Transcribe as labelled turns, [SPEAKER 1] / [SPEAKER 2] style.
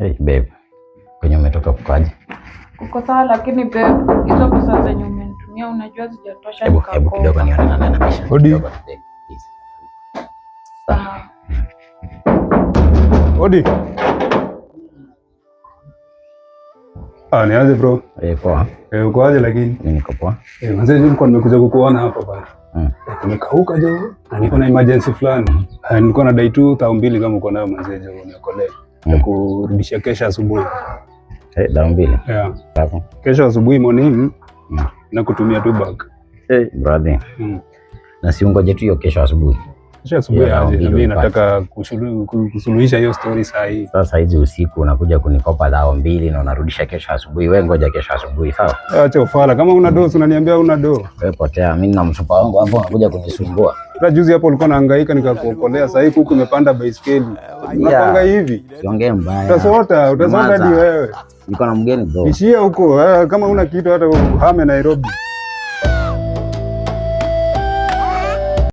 [SPEAKER 1] Hey babe, kwenye umetoka kukaje?
[SPEAKER 2] Uko sawa lakini babe, hizo pesa zenye umenitumia unajua zijatosha nikakopa.
[SPEAKER 1] Hebu kidogo nione na maisha.
[SPEAKER 3] Odi.
[SPEAKER 2] Sawa.
[SPEAKER 3] Odi. Niaje bro?
[SPEAKER 1] Poa.
[SPEAKER 3] Uko aje lakini?
[SPEAKER 1] Mimi niko poa.
[SPEAKER 3] Mzee nilikuwa nimekuja kukuona hapa bana. Nimekauka jo, na niko na emergency fulani. Nilikuwa na dai 2,200 kama uko nayo mzee jo, niokolee. Kurudishia kesho asubuhi.
[SPEAKER 1] Dao 2?
[SPEAKER 3] Yeah. Kesho asubuhi morning na kutumia tu bag.
[SPEAKER 1] Brother. Na si ungoje tu hiyo kesho asubuhi.
[SPEAKER 3] Kesho asubuhi aje, mimi nataka kusuluhisha hiyo story saa hii.
[SPEAKER 1] Sasa hizi usiku unakuja kunikopa dao 2 na unarudisha kesho asubuhi. Wewe ngoja kesho asubuhi, sawa?
[SPEAKER 3] Acha ufala. Kama una doo unaniambia una doo.
[SPEAKER 1] Wewe potea, mimi na msupa wangu hapo unakuja kunisumbua.
[SPEAKER 3] Hata juzi hapo ulikuwa unahangaika nikakuokolea, sasa hivi huku umepanda baiskeli. Unapanga hivi.
[SPEAKER 1] Siongee mbaya.
[SPEAKER 3] Utasota hadi wewe.
[SPEAKER 1] Niko na mgeni bro.
[SPEAKER 3] Ishia huko, kama una kitu hata uhame Nairobi.